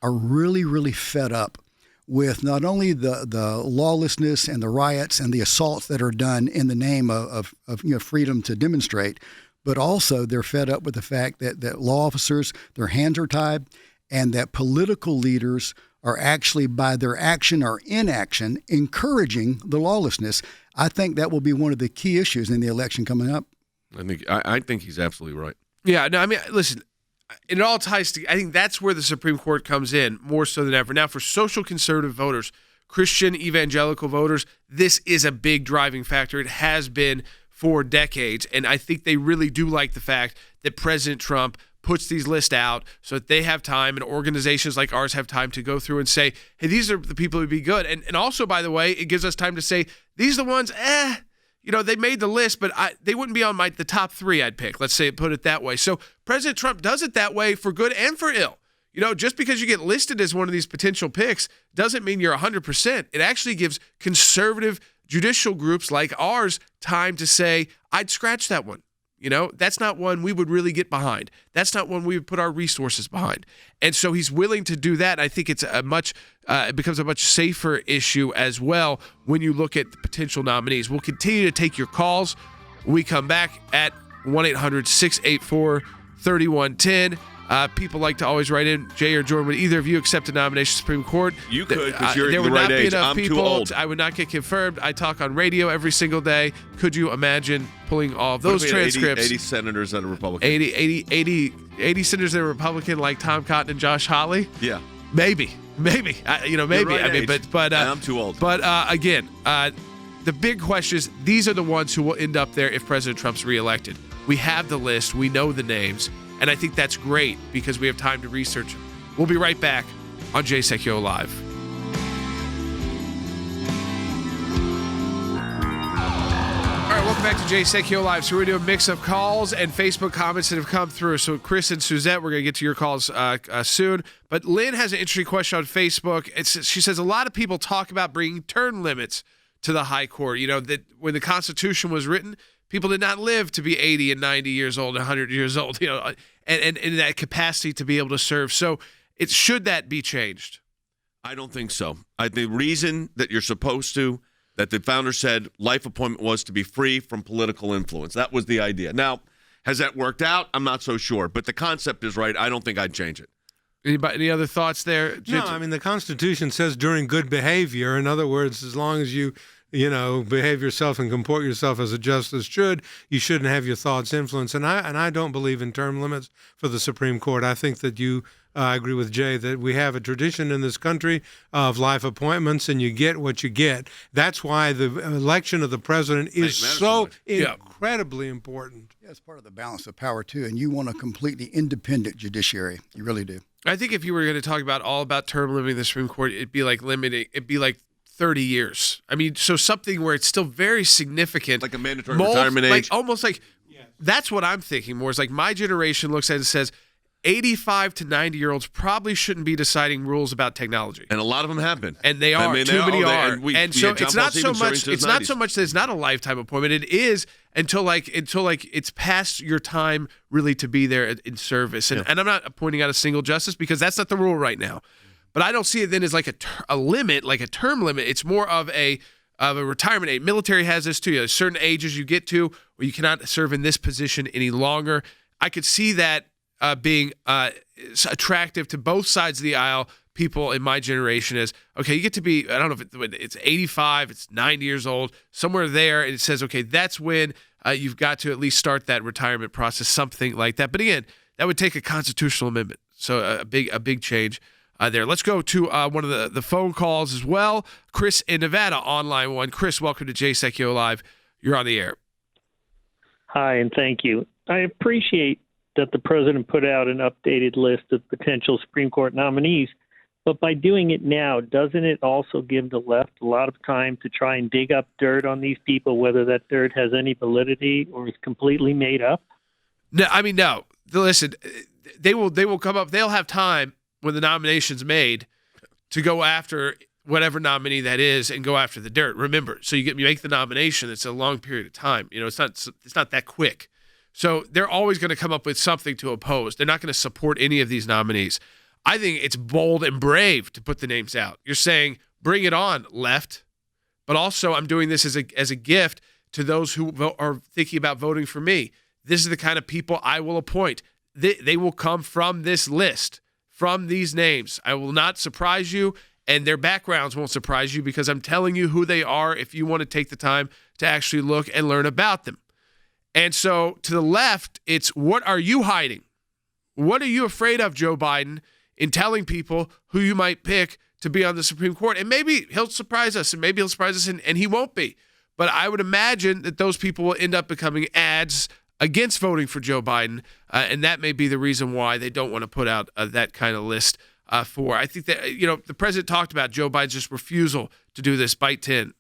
are really, really fed up with not only the lawlessness and the riots and the assaults that are done in the name of freedom to demonstrate, but also they're fed up with the fact that law officers, their hands are tied, and that political leaders are actually, by their action or inaction, encouraging the lawlessness. I think that will be one of the key issues in the election coming up. I think he's absolutely right. Yeah, no, I mean, listen, it all ties to, I think that's where the Supreme Court comes in more so than ever. Now, for social conservative voters, Christian evangelical voters, this is a big driving factor. It has been for decades, and I think they really do like the fact that President Trump puts these lists out so that they have time and organizations like ours have time to go through and say, hey, these are the people who would be good. And also, by the way, it gives us time to say, these are the ones, they made the list, but they wouldn't be on the top three I'd pick. Let's say, put it that way. So President Trump does it that way for good and for ill. Just because you get listed as one of these potential picks doesn't mean you're 100%. It actually gives conservative judicial groups like ours time to say, I'd scratch that one. That's not one we would really get behind. That's not one we would put our resources behind. And so he's willing to do that. I think it's it becomes a much safer issue as well when you look at the potential nominees. We'll continue to take your calls when we come back at 1-800-684-3110. People like to always write in, Jay or Jordan, would either of you accept a nomination to the Supreme Court? You could, because you're there the would right not age. Be enough I'm people. too old. I would not get confirmed. I talk on radio every single day. Could you imagine pulling all of those transcripts? 80 senators that are Republican. 80 senators that are Republican like Tom Cotton and Josh Hawley? Yeah. Maybe. Maybe. Right, I mean, but I'm too old. But again, the big question is, these are the ones who will end up there if President Trump's reelected. We have the list. We know the names. And I think that's great because we have time to research them. We'll be right back on Jay Sekulow Live. All right, welcome back to Jay Sekulow Live. So we're going to do a mix of calls and Facebook comments that have come through. So Chris and Suzette, we're going to get to your calls soon. But Lynn has an interesting question on Facebook. She says a lot of people talk about bringing term limits to the high court. That when the Constitution was written, people did not live to be 80 and 90 years old, 100 years old, and in that capacity to be able to serve. So should that be changed? I don't think so. The reason that you're supposed to, that the founder said life appointment was to be free from political influence. That was the idea. Now, has that worked out? I'm not so sure. But the concept is right. I don't think I'd change it. Any other thoughts there? No, I mean, the Constitution says during good behavior. In other words, as long as you behave yourself and comport yourself as a justice should, you shouldn't have your thoughts influenced. And I don't believe in term limits for the Supreme Court. I think that you I agree with Jay that we have a tradition in this country of life appointments, and you get what you get. That's why the election of the president is so incredibly important. Yeah, it's part of the balance of power, too, and you want a completely independent judiciary. You really do. I think if you were going to talk about term limiting the Supreme Court, it'd be like 30 years. I mean, so something where it's still very significant. Like a mandatory retirement age? Almost like, that's what I'm thinking more. Is like my generation looks at it and says, 85 to 90-year-olds probably shouldn't be deciding rules about technology. And a lot of them have been. And they are. Too many are. And so it's not so much that it's not a lifetime appointment. It is until it's past your time really to be there in service. And I'm not pointing out a single justice because that's not the rule right now. But I don't see it then as like a limit, like a term limit. It's more of a retirement age. Military has this too. Certain ages you get to where you cannot serve in this position any longer. I could see that being attractive to both sides of the aisle. People in my generation is, okay, you get to be, I don't know if it's 85, it's 90 years old, somewhere there, and it says, okay, that's when you've got to at least start that retirement process, something like that. But again, that would take a constitutional amendment, so a big change there. Let's go to one of the phone calls as well. Chris in Nevada on line one. Chris, welcome to Jay Sekulow Live. You're on the air. Hi, and thank you. I appreciate that the president put out an updated list of potential Supreme Court nominees, but by doing it now, doesn't it also give the left a lot of time to try and dig up dirt on these people, whether that dirt has any validity or is completely made up? No, I mean, no. Listen, they will come up. They'll have time when the nomination's made to go after whatever nominee that is and go after the dirt. Remember, so you make the nomination. It's a long period of time. It's not that quick. So they're always going to come up with something to oppose. They're not going to support any of these nominees. I think it's bold and brave to put the names out. You're saying, bring it on, left. But also, I'm doing this as a gift to those who are thinking about voting for me. This is the kind of people I will appoint. They will come from this list, from these names. I will not surprise you, and their backgrounds won't surprise you because I'm telling you who they are if you want to take the time to actually look and learn about them. And so to the left, it's what are you hiding? What are you afraid of, Joe Biden, in telling people who you might pick to be on the Supreme Court? And maybe he'll surprise us, and maybe he'll surprise us, and he won't be. But I would imagine that those people will end up becoming ads against voting for Joe Biden, and that may be the reason why they don't want to put out that kind of list for. I think that, the president talked about Joe Biden's just refusal to do this, bite 10.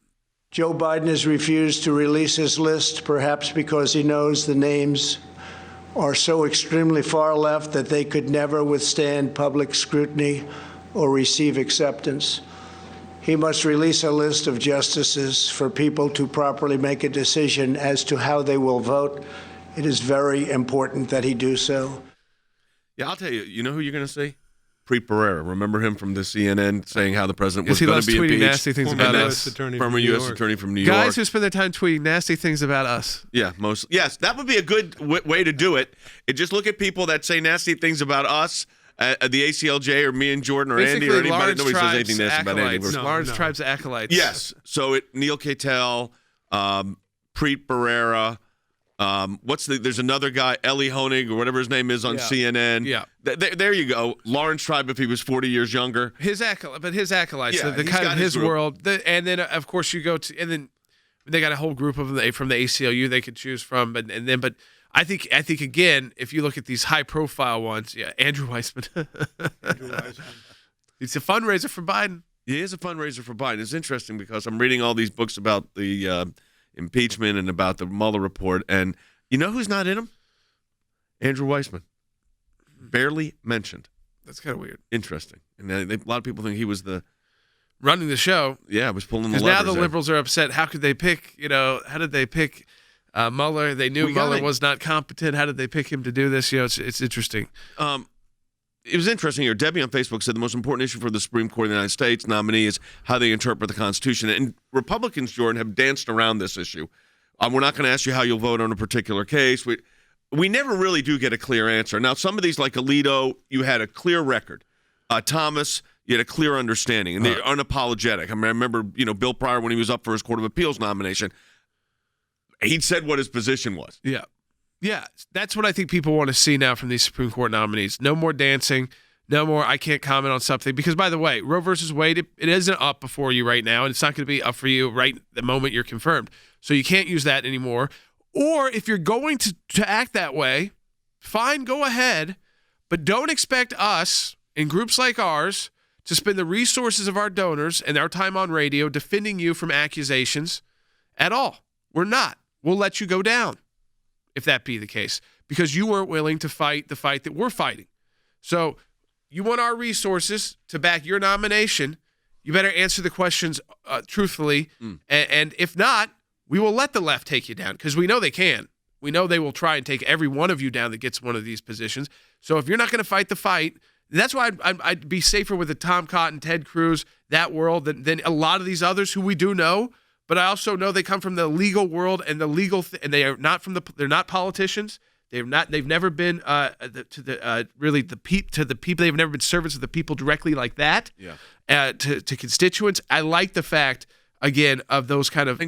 Joe Biden has refused to release his list, perhaps because he knows the names are so extremely far left that they could never withstand public scrutiny or receive acceptance. He must release a list of justices for people to properly make a decision as to how they will vote. It is very important that he do so. Yeah, I'll tell you, you know who you're going to see? Preet Bharara. Remember him from the CNN saying how the president was going to be impeached? Tweeting nasty things about us. Former U.S. attorney from New York. Guys who spend their time tweeting nasty things about us. Yeah, mostly. Yes, that would be a good way to do it. Just look at people that say nasty things about us, the ACLJ or me and Jordan or basically, Andy or anybody. Lawrence Nobody says anything nasty about Andy. Lawrence Tribe's acolytes. Yes. So Neil Cattell, Preet Bharara. There's another guy, Ellie Honig or whatever his name is on CNN. Yeah. There you go. Lawrence Tribe, if he was 40 years younger. His acolytes, yeah, the kind of his group. world. And then, of course, you go to, and then they got a whole group of them from the ACLU they could choose from. But I think again, if you look at these high profile ones, Andrew Weissman. He's a fundraiser for Biden. He is a fundraiser for Biden. It's interesting because I'm reading all these books about the impeachment and about the Mueller report, and you know who's not in them? Andrew Weissman. Barely mentioned. That's kind of weird. Interesting. And a lot of people think he was running the show. Yeah, was pulling the levers. Because now the liberals are upset. How could they pick, how did they pick Mueller? They knew Mueller was not competent. How did they pick him to do this? It's interesting. It was interesting here. Debbie on Facebook said the most important issue for the Supreme Court of the United States nominee is how they interpret the Constitution. And Republicans, Jordan, have danced around this issue. We're not going to ask you how you'll vote on a particular case. We never really do get a clear answer. Now, some of these, like Alito, you had a clear record. Thomas, you had a clear understanding, and they're unapologetic. I mean, I remember, Bill Pryor, when he was up for his Court of Appeals nomination, he'd said what his position was. Yeah. Yeah, that's what I think people want to see now from these Supreme Court nominees. No more dancing, no more, I can't comment on something. Because, by the way, Roe versus Wade, it isn't up before you right now, and it's not going to be up for you right the moment you're confirmed. So you can't use that anymore. Or if you're going to act that way, fine, go ahead, but don't expect us in groups like ours to spend the resources of our donors and our time on radio defending you from accusations at all. We're not. We'll let you go down if that be the case, because you weren't willing to fight the fight that we're fighting. So you want our resources to back your nomination, you better answer the questions truthfully. And if not, we will let the left take you down, because we know they can. We know they will try and take every one of you down that gets one of these positions. So if you're not going to fight the fight, that's why I'd be safer with the Tom Cotton, Ted Cruz, that world than a lot of these others who we do know. But I also know they come from the legal world and the legal, and they are not they're not politicians. They've never been to the people. They've never been servants of the people directly like that. Yeah. To constituents. I like the fact again of those kind of.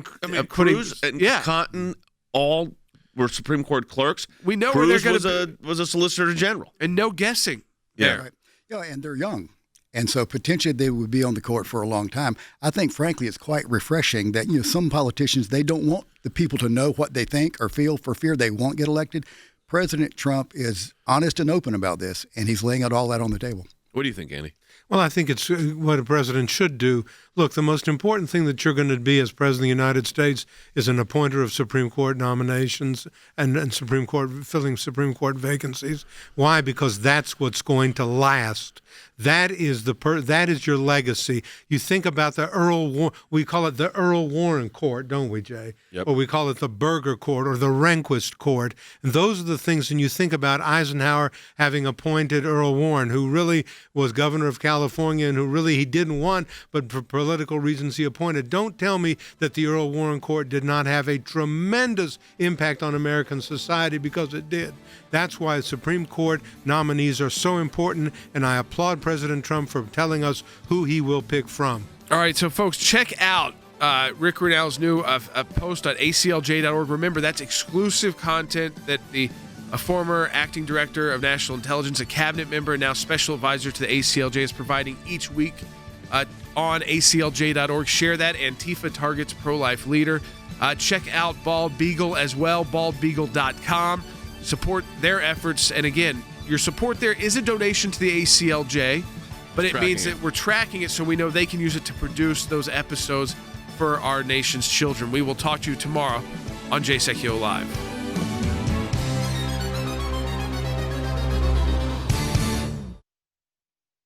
Cruz and Cotton all were Supreme Court clerks. We know Cruz where they're going to was a Solicitor General, and no guessing. Yeah. Right. Yeah, and they're young. And so potentially they would be on the court for a long time. I think, frankly, it's quite refreshing that, some politicians, they don't want the people to know what they think or feel for fear they won't get elected. President Trump is honest and open about this, and he's laying out all that on the table. What do you think, Andy? Well, I think it's what a president should do. Look, the most important thing that you're going to be as president of the United States is an appointer of Supreme Court nominations and Supreme Court filling Supreme Court vacancies. Why? Because that's what's going to last. That is that is your legacy. You think about the we call it the Earl Warren Court, don't we, Jay? Yep. Or we call it the Burger Court or the Rehnquist Court. And those are the things, and you think about Eisenhower having appointed Earl Warren, who really was governor of California and who really he didn't want, but for political reasons he appointed. Don't tell me that the Earl Warren Court did not have a tremendous impact on American society, because it did. That's why Supreme Court nominees are so important, and I applaud President Trump for telling us who he will pick from. All right, so folks, check out Ric Grenell's new post on ACLJ.org. Remember, that's exclusive content that a former acting director of national intelligence, a cabinet member, and now special advisor to the ACLJ is providing each week on ACLJ.org. Share that. Antifa targets pro-life leader. Check out Bald Beagle as well, baldbeagle.com. Support their efforts. And again, your support there is a donation to the ACLJ, but it means that we're tracking it so we know they can use it to produce those episodes for our nation's children. We will talk to you tomorrow on Jay Sekulow Live.